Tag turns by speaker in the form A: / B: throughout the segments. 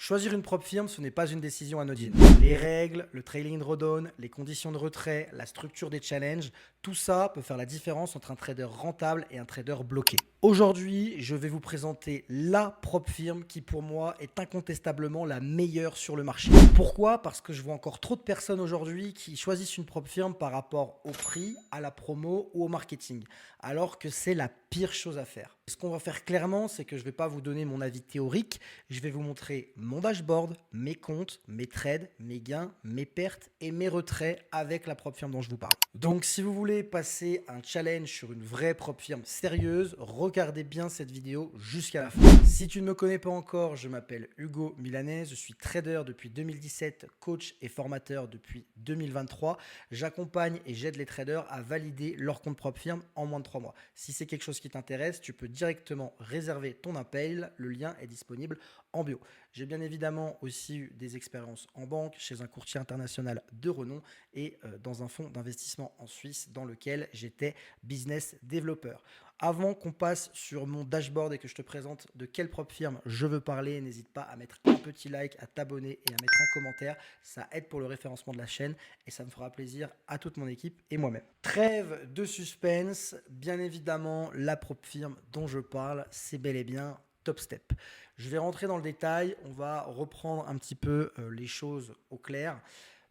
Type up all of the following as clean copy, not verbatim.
A: Choisir une propre firme, ce n'est pas une décision anodine. Les règles, le trailing drawdown, les conditions de retrait, la structure des challenges, tout ça peut faire la différence entre un trader rentable et un trader bloqué. Aujourd'hui, je vais vous présenter la propre firme qui pour moi est incontestablement la meilleure sur le marché. Pourquoi? Parce que je vois encore trop de personnes aujourd'hui qui choisissent une propre firme par rapport au prix, à la promo ou au marketing, alors que c'est la pire chose à faire. Ce qu'on va faire clairement, c'est que je ne vais pas vous donner mon avis théorique, je vais vous montrer mon dashboard, mes comptes, mes trades, mes gains, mes pertes et mes retraits avec la propre firme dont je vous parle. Donc si vous voulez passer un challenge sur une vraie propre firme sérieuse, regardez bien cette vidéo jusqu'à la fin. Si tu ne me connais pas encore, je m'appelle Hugo Milanez, je suis trader depuis 2017, coach et formateur depuis 2023. J'accompagne et j'aide les traders à valider leur compte propre firme en moins de 3 mois. Si c'est quelque chose qui t'intéresse, tu peux directement réserver ton appel, le lien est disponible en bio. J'ai bien évidemment aussi eu des expériences en banque, chez un courtier international de renom et dans un fonds d'investissement en Suisse dans lequel j'étais business developer. Avant qu'on passe sur mon dashboard et que je te présente de quelle propre firme je veux parler, n'hésite pas à mettre un petit like, à t'abonner et à mettre un commentaire. Ça aide pour le référencement de la chaîne et ça me fera plaisir à toute mon équipe et moi-même. Trêve de suspense, bien évidemment, la propre firme dont je parle, c'est bel et bien Topstep. Je vais rentrer dans le détail, on va reprendre un petit peu les choses au clair.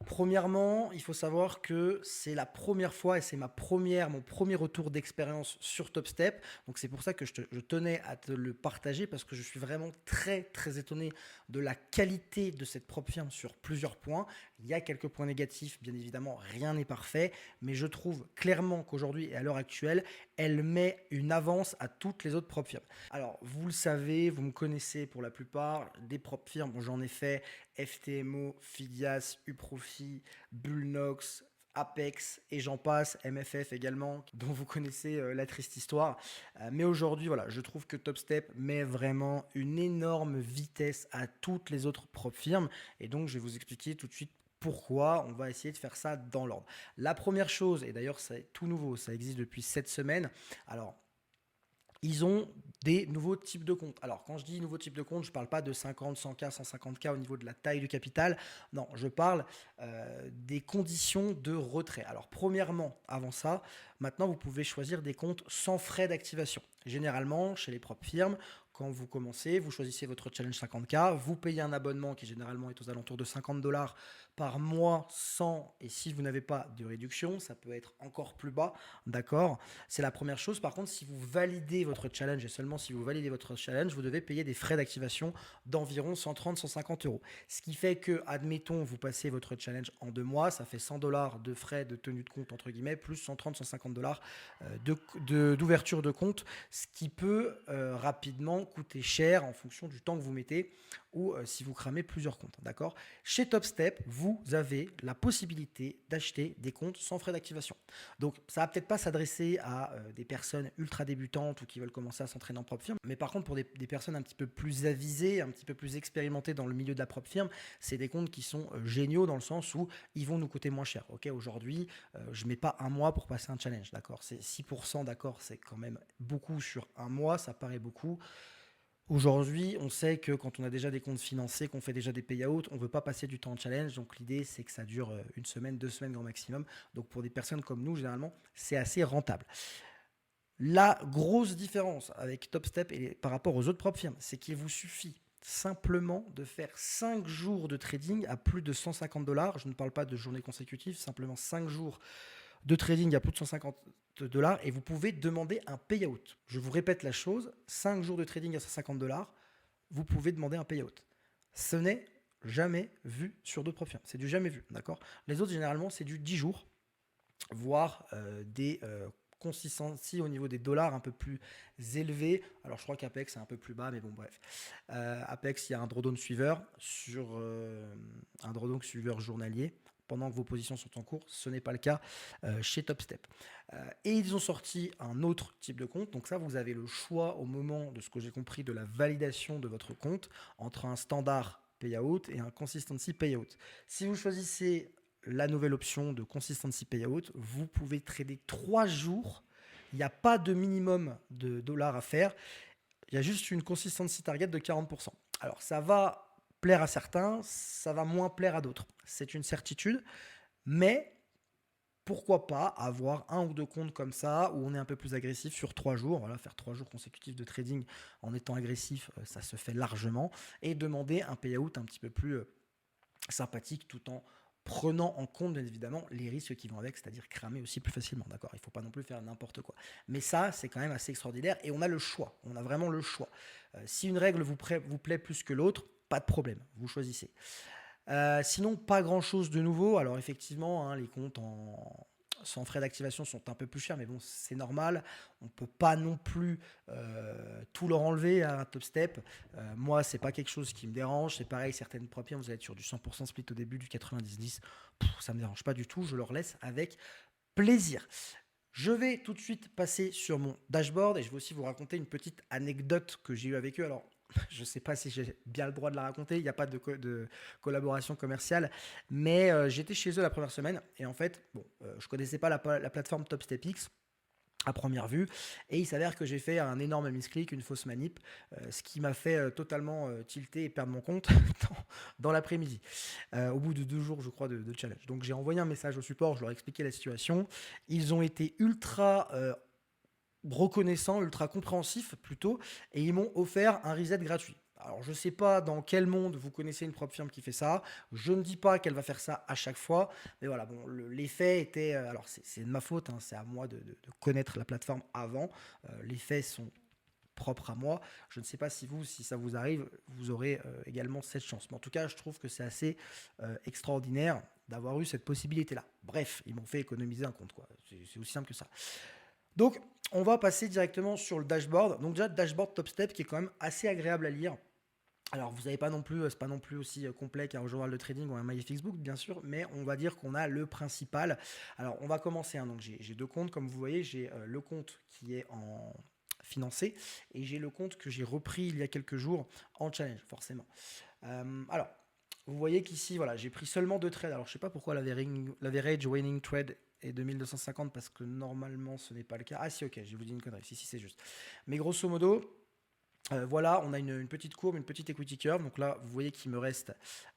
A: Premièrement, il faut savoir que c'est la première fois et c'est mon premier retour d'expérience sur Topstep. Donc c'est pour ça que je tenais à te le partager parce que je suis vraiment très étonné de la qualité de cette propre firme sur plusieurs points. Il y a quelques points négatifs, bien évidemment, rien n'est parfait, mais je trouve clairement qu'aujourd'hui et à l'heure actuelle, elle met une avance à toutes les autres propres firmes. Alors, vous le savez, vous me connaissez pour la plupart, des propres firmes, bon, j'en ai fait FTMO, Fidias, Uprofi, Bullnox, Apex et j'en passe, MFF également, dont vous connaissez la triste histoire. Mais aujourd'hui, voilà, je trouve que Topstep met vraiment une énorme vitesse à toutes les autres propres firmes et donc je vais vous expliquer tout de suite pourquoi. On va essayer de faire ça dans l'ordre. La première chose, et d'ailleurs c'est tout nouveau, ça existe depuis 7 semaines, alors ils ont des nouveaux types de comptes. Alors, quand je dis nouveaux types de comptes, je ne parle pas de 50, 100K, 150K au niveau de la taille du capital. Non, je parle des conditions de retrait. Alors, premièrement, avant ça, maintenant, vous pouvez choisir des comptes sans frais d'activation. Généralement, chez les propres firmes, quand vous commencez, vous choisissez votre challenge 50K, vous payez un abonnement qui généralement est aux alentours de $50 par mois sans, et si vous n'avez pas de réduction, ça peut être encore plus bas, d'accord? C'est la première chose. Par contre, si vous validez votre challenge, et seulement si vous validez votre challenge, vous devez payer des frais d'activation d'environ 130-150 euros. Ce qui fait que, admettons, vous passez votre challenge en 2 mois, ça fait $100 de frais de tenue de compte, entre guillemets, plus 130-150 $ d'ouverture de compte, ce qui peut rapidement coûter cher en fonction du temps que vous mettez ou si vous cramez plusieurs comptes, d'accord? Chez Topstep, vous avez la possibilité d'acheter des comptes sans frais d'activation. Donc, ça va peut-être pas s'adresser à des personnes ultra débutantes ou qui veulent commencer à s'entraîner en propre firme, mais par contre, pour des personnes un petit peu plus avisées, un petit peu plus expérimentées dans le milieu de la propre firme, c'est des comptes qui sont géniaux dans le sens où ils vont nous coûter moins cher. Ok, aujourd'hui, je mets pas un mois pour passer un challenge, d'accord? C'est 6%, d'accord? C'est quand même beaucoup sur un mois, ça paraît beaucoup. Aujourd'hui, on sait que quand on a déjà des comptes financés, qu'on fait déjà des payouts, on ne veut pas passer du temps en challenge. Donc l'idée, c'est que ça dure 1 semaine, 2 semaines grand maximum. Donc pour des personnes comme nous, généralement, c'est assez rentable. La grosse différence avec Topstep et par rapport aux autres propres firmes, c'est qu'il vous suffit simplement de faire 5 jours de trading à plus de $150. Je ne parle pas de journées consécutives, simplement 5 jours de trading à plus de $150 et vous pouvez demander un payout. Je vous répète la chose, 5 jours de trading à $150, vous pouvez demander un payout. Ce n'est jamais vu sur d'autres propres firmes. C'est du jamais vu, d'accord? Les autres, généralement, c'est du 10 jours, voire des consistency au niveau des dollars un peu plus élevés. Alors, je crois qu'Apex, c'est un peu plus bas, mais bon, bref. Apex, il y a un drawdown suiveur sur un drawdown suiveur journalier pendant que vos positions sont en cours. Ce n'est pas le cas chez Topstep. Et ils ont sorti un autre type de compte. Donc ça, vous avez le choix au moment de ce que j'ai compris de la validation de votre compte entre un standard payout et un consistency payout. Si vous choisissez la nouvelle option de consistency payout, vous pouvez trader 3 jours. Il n'y a pas de minimum de dollars à faire. Il y a juste une consistency target de 40%. Alors ça va plaire à certains, ça va moins plaire à d'autres. C'est une certitude, mais pourquoi pas avoir un ou deux comptes comme ça où on est un peu plus agressif sur 3 jours. Voilà, faire 3 jours consécutifs de trading en étant agressif, ça se fait largement. Et demander un payout un petit peu plus sympathique tout en prenant en compte bien évidemment les risques qui vont avec, c'est-à-dire cramer aussi plus facilement, d'accord. Il ne faut pas non plus faire n'importe quoi. Mais ça, c'est quand même assez extraordinaire et on a le choix, on a vraiment le choix. Si une règle vous plaît plus que l'autre, pas de problème, vous choisissez. Sinon, pas grand-chose de nouveau. Alors effectivement, hein, les comptes sans frais d'activation sont un peu plus chers, mais bon, c'est normal. On ne peut pas non plus tout leur enlever à un top step. Moi, c'est pas quelque chose qui me dérange. C'est pareil, certaines prop firms, vous allez être sur du 100% split au début, du 90-10. Ça me dérange pas du tout. Je leur laisse avec plaisir. Je vais tout de suite passer sur mon dashboard et je vais aussi vous raconter une petite anecdote que j'ai eue avec eux. Alors, je ne sais pas si j'ai bien le droit de la raconter, il n'y a pas de collaboration commerciale, mais j'étais chez eux la première semaine et en fait, bon, je ne connaissais pas la plateforme TopStepX à première vue et il s'avère que j'ai fait un énorme misclick, une fausse manip, ce qui m'a fait totalement tilter et perdre mon compte dans l'après-midi, au bout de 2 jours je crois de challenge. Donc j'ai envoyé un message au support, je leur ai expliqué la situation, ils ont été ultra reconnaissants, ultra compréhensifs plutôt, et ils m'ont offert un reset gratuit. Alors je ne sais pas dans quel monde vous connaissez une propre firme qui fait ça, je ne dis pas qu'elle va faire ça à chaque fois, mais voilà, bon, l'effet était, alors c'est de ma faute, hein, c'est à moi de connaître la plateforme avant, les faits sont propres à moi, je ne sais pas si ça vous arrive, vous aurez également cette chance, mais en tout cas je trouve que c'est assez extraordinaire d'avoir eu cette possibilité-là. Bref, ils m'ont fait économiser un compte, quoi. C'est aussi simple que ça. Donc, on va passer directement sur le dashboard. Donc déjà, dashboard TopStep qui est quand même assez agréable à lire. Alors, vous n'avez pas non plus, c'est pas non plus aussi complet qu'un journal de trading ou un MyFixBook, bien sûr, mais on va dire qu'on a le principal. Alors, on va commencer. Hein, donc, j'ai deux comptes, comme vous voyez. J'ai le compte qui est en financé et j'ai le compte que j'ai repris il y a quelques jours en challenge, forcément. Alors, vous voyez qu'ici, voilà, j'ai pris seulement 2 trades. Alors, je ne sais pas pourquoi l'average winning trade est de 1250 parce que normalement, ce n'est pas le cas. Ah si, ok, je vous dis une connerie. Si, c'est juste. Mais grosso modo, voilà, on a une petite courbe, une petite equity curve. Donc là, vous voyez qu'il me reste,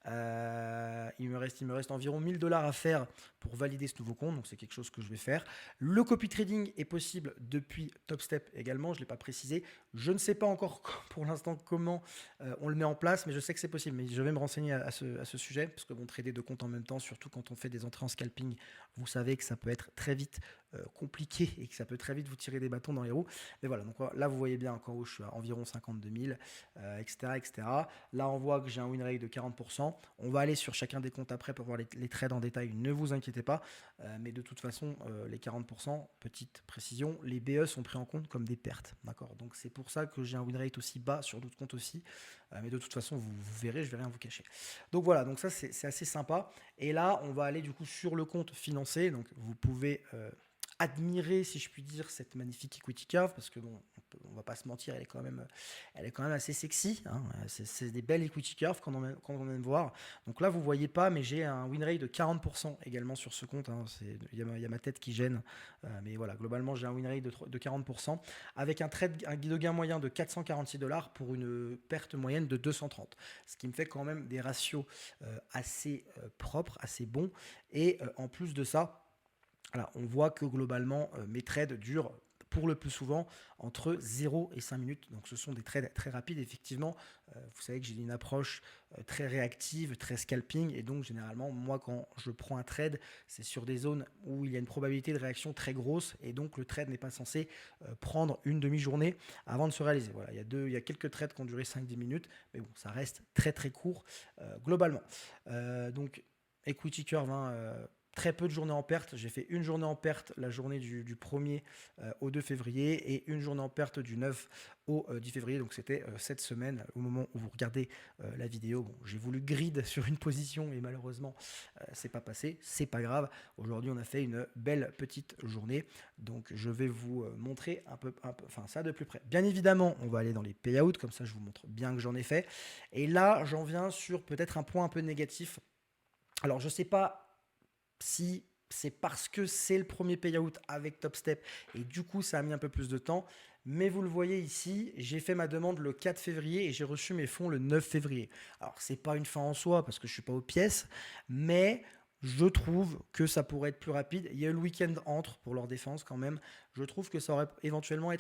A: il me reste environ 1000 $ à faire pour valider ce nouveau compte. Donc c'est quelque chose que je vais faire. Le copy trading est possible depuis TopStep également. Je ne l'ai pas précisé. Je ne sais pas encore pour l'instant comment on le met en place, mais je sais que c'est possible. Mais je vais me renseigner à ce sujet parce que bon, trader 2 comptes en même temps, surtout quand on fait des entrées en scalping, vous savez que ça peut être très vite compliqué et que ça peut très vite vous tirer des bâtons dans les roues. Mais voilà, donc là vous voyez bien encore où je suis à environ 52 000, etc., etc. Là on voit que j'ai un win rate de 40%. On va aller sur chacun des comptes après pour voir les trades en détail, ne vous inquiétez pas. Mais de toute façon, les 40%, petite précision, les BE sont pris en compte comme des pertes. D'accord. Donc c'est pour ça que j'ai un win rate aussi bas sur d'autres comptes aussi. Mais de toute façon, vous verrez, je vais rien vous cacher. Donc voilà, donc ça c'est assez sympa. Et là, on va aller du coup sur le compte financé. Donc vous pouvez admirer, si je puis dire, cette magnifique equity curve parce que bon, on va pas se mentir, elle est quand même assez sexy. Hein. C'est des belles equity curves quand on aime voir. Donc là, vous voyez pas, mais j'ai un win rate de 40% également sur ce compte. Hein. Il y a ma tête qui gêne, mais voilà, globalement, j'ai un win rate de 40% avec un de gain moyen de 446 $ pour une perte moyenne de 230. Ce qui me fait quand même des ratios assez propres, assez bons. Et en plus de ça, alors, on voit que globalement, mes trades durent pour le plus souvent entre 0 et 5 minutes. Donc ce sont des trades très rapides, effectivement. Vous savez que j'ai une approche très réactive, très scalping. Et donc généralement, moi, quand je prends un trade, c'est sur des zones où il y a une probabilité de réaction très grosse. Et donc le trade n'est pas censé prendre une demi-journée avant de se réaliser. Voilà, il y a quelques trades qui ont duré 5-10 minutes. Mais bon, ça reste très très court globalement. Donc equity curve, hein, très peu de journées en perte. J'ai fait une journée en perte la journée du 1er au 2 février et une journée en perte du 9 au 10 février. Donc c'était cette semaine au moment où vous regardez la vidéo. Bon, j'ai voulu grid sur une position et malheureusement c'est pas passé. C'est pas grave. Aujourd'hui on a fait une belle petite journée. Donc je vais vous montrer un peu ça de plus près. Bien évidemment on va aller dans les payouts. Comme ça je vous montre bien que j'en ai fait. Et là j'en viens sur peut-être un point un peu négatif. Alors je sais pas si c'est parce que c'est le premier payout avec TopStep et du coup ça a mis un peu plus de temps. Mais vous le voyez ici, j'ai fait ma demande le 4 février et j'ai reçu mes fonds le 9 février. Alors c'est pas une fin en soi parce que je suis pas aux pièces, mais je trouve que ça pourrait être plus rapide. Il y a eu le week-end entre pour leur défense quand même. Je trouve que ça aurait éventuellement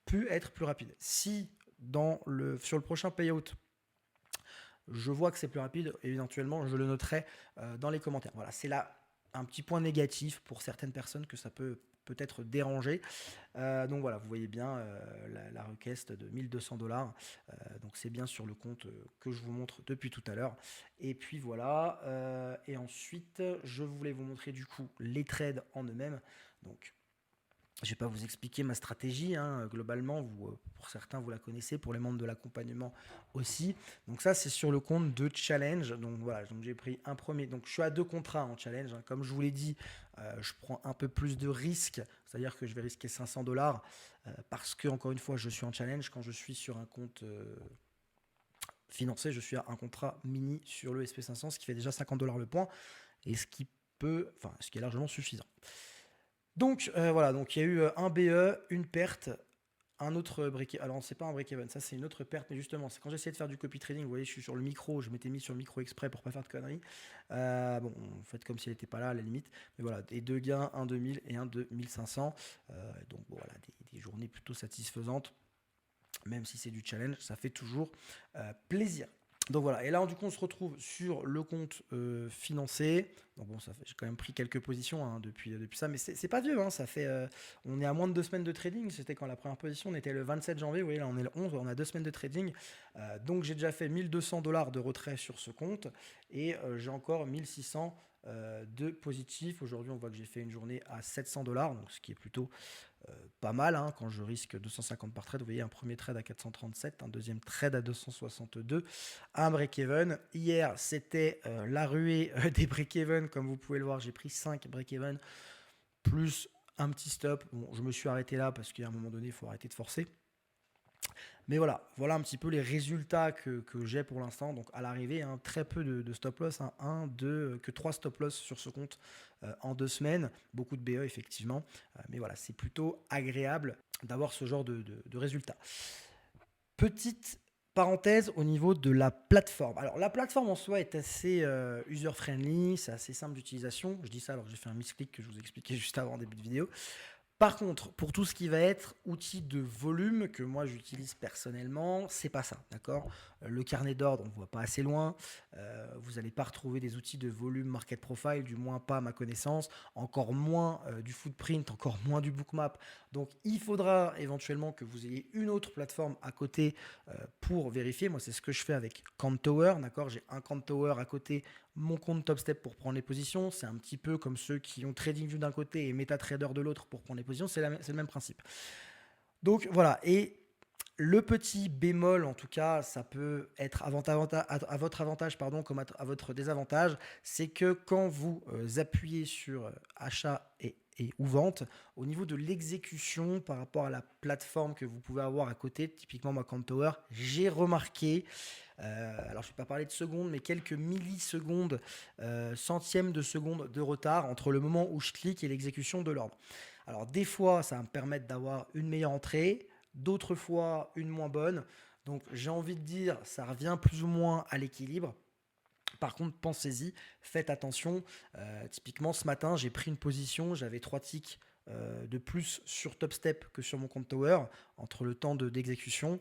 A: pu être plus rapide. Si sur le prochain payout, je vois que c'est plus rapide, éventuellement, je le noterai dans les commentaires. Voilà, c'est là un petit point négatif pour certaines personnes que ça peut-être déranger. Donc voilà, vous voyez bien la requête de 1200 $. Donc c'est bien sur le compte que je vous montre depuis tout à l'heure. Et puis voilà. Et ensuite, je voulais vous montrer du coup les trades en eux-mêmes. Donc je ne vais pas vous expliquer ma stratégie, hein. Globalement, pour certains, vous la connaissez, pour les membres de l'accompagnement aussi. Donc ça, c'est sur le compte de challenge. Donc voilà, donc j'ai pris un premier. Donc je suis à 2 contrats en challenge, hein. Comme je vous l'ai dit, je prends un peu plus de risques, c'est-à-dire que je vais risquer 500 $, parce que, encore une fois, je suis en challenge. Quand je suis sur un compte financé, je suis à un contrat mini sur le SP500, ce qui fait déjà 50 $ le point, et ce qui est largement suffisant. Donc voilà, donc il y a eu un BE, une perte, un autre break-even. Alors c'est pas un break-even, ça c'est une autre perte, mais justement, c'est quand j'essayais de faire du copy trading, vous voyez, je suis sur le micro, je m'étais mis sur le micro exprès pour pas faire de conneries. Bon, en fait, comme s'il n'était pas là à la limite, mais voilà, des 2 gains, un de 1000 et un de 1500. Donc bon, voilà, des journées plutôt satisfaisantes, même si c'est du challenge, ça fait toujours plaisir. Donc voilà, et là du coup on se retrouve sur le compte financé. Donc bon, j'ai quand même pris quelques positions, hein, depuis ça, mais c'est pas vieux, hein, ça fait, on est à moins de 2 semaines de trading. C'était quand la première position, on était le 27 janvier, vous voyez là on est le 11, on a 2 semaines de trading. Donc j'ai déjà fait 1200 $ de retrait sur ce compte et j'ai encore 1600 de positif. Aujourd'hui on voit que j'ai fait une journée à 700 $, donc ce qui est plutôt pas mal, hein, quand je risque 250 par trade. Vous voyez, un premier trade à 437, un deuxième trade à 262, un break-even. Hier, c'était la ruée des break-even. Comme vous pouvez le voir, j'ai pris 5 break-even plus un petit stop. Bon, je me suis arrêté là parce qu'à un moment donné, il faut arrêter de forcer. Mais voilà un petit peu les résultats que j'ai pour l'instant. Donc à l'arrivée, hein, très peu de stop loss, hein, 1, 2, que 3 stop loss sur ce compte en 2 semaines. Beaucoup de BE effectivement. Mais voilà, c'est plutôt agréable d'avoir ce genre de résultats. Petite parenthèse au niveau de la plateforme. Alors la plateforme en soi est assez user-friendly, c'est assez simple d'utilisation. Je dis ça alors que j'ai fait un misclick que je vous expliquais juste avant début de vidéo. Par contre, pour tout ce qui va être outil de volume que moi j'utilise personnellement, c'est pas ça, d'accord? Le carnet d'ordre, on ne voit pas assez loin. Vous n'allez pas retrouver des outils de volume market profile, du moins pas à ma connaissance, encore moins du footprint, encore moins du bookmap. Donc il faudra éventuellement que vous ayez une autre plateforme à côté pour vérifier. Moi, c'est ce que je fais avec Countower, d'accord? J'ai un Countower à côté, mon compte TopStep pour prendre les positions. C'est un petit peu comme ceux qui ont TradingView d'un côté et MetaTrader de l'autre pour prendre les positions. C'est le même principe. Donc voilà. Et le petit bémol, en tout cas, ça peut être à votre avantage, pardon, comme à votre désavantage, c'est que quand vous appuyez sur achat et ou vente, au niveau de l'exécution par rapport à la plateforme que vous pouvez avoir à côté, typiquement ma Countower, j'ai remarqué, alors je ne vais pas parler de secondes, mais quelques millisecondes, centièmes de seconde de retard entre le moment où je clique et l'exécution de l'ordre. Alors des fois, ça va me permettre d'avoir une meilleure entrée, d'autres fois une moins bonne. Donc j'ai envie de dire, ça revient plus ou moins à l'équilibre. Par contre, pensez-y, faites attention. Typiquement, ce matin, j'ai pris une position, j'avais 3 ticks de plus sur TopStep que sur mon compte Tower, entre le temps d'exécution.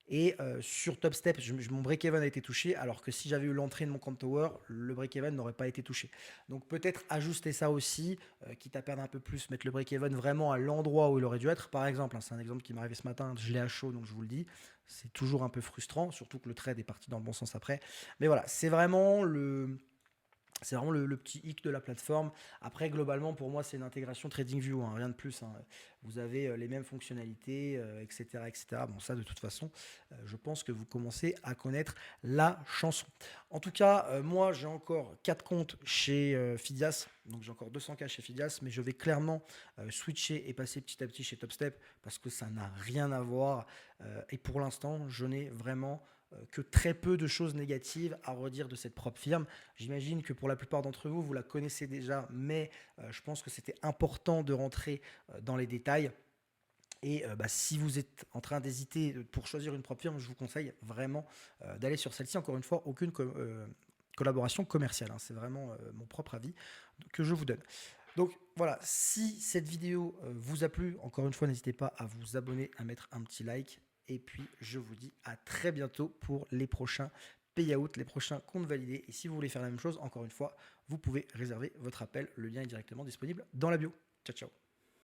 A: Et sur TopStep, mon break-even a été touché, alors que si j'avais eu l'entrée de mon compte Tower, le break-even n'aurait pas été touché. Donc peut-être ajuster ça aussi, quitte à perdre un peu plus, mettre le break-even vraiment à l'endroit où il aurait dû être. Par exemple, hein, c'est un exemple qui m'est arrivé ce matin, je l'ai à chaud, donc je vous le dis. C'est toujours un peu frustrant, surtout que le trade est parti dans le bon sens après. Mais voilà, c'est vraiment le petit hic de la plateforme. Après, globalement, pour moi, c'est une intégration TradingView, hein, rien de plus, hein. Vous avez les mêmes fonctionnalités, etc., etc. Bon, ça, de toute façon, je pense que vous commencez à connaître la chanson. En tout cas, moi, j'ai encore 4 comptes chez Fidias. Donc, j'ai encore 200K chez Fidias, mais je vais clairement switcher et passer petit à petit chez TopStep parce que ça n'a rien à voir. Et pour l'instant, je n'ai vraiment que très peu de choses négatives à redire de cette propre firme. J'imagine que pour la plupart d'entre vous, vous la connaissez déjà, mais je pense que c'était important de rentrer dans les détails. Et si vous êtes en train d'hésiter pour choisir une propre firme, je vous conseille vraiment d'aller sur celle-ci. Encore une fois, aucune collaboration commerciale, hein. C'est vraiment mon propre avis que je vous donne. Donc voilà, si cette vidéo vous a plu, encore une fois, n'hésitez pas à vous abonner, à mettre un petit like. Et puis, je vous dis à très bientôt pour les prochains payouts, les prochains comptes validés. Et si vous voulez faire la même chose, encore une fois, vous pouvez réserver votre appel. Le lien est directement disponible dans la bio. Ciao, ciao.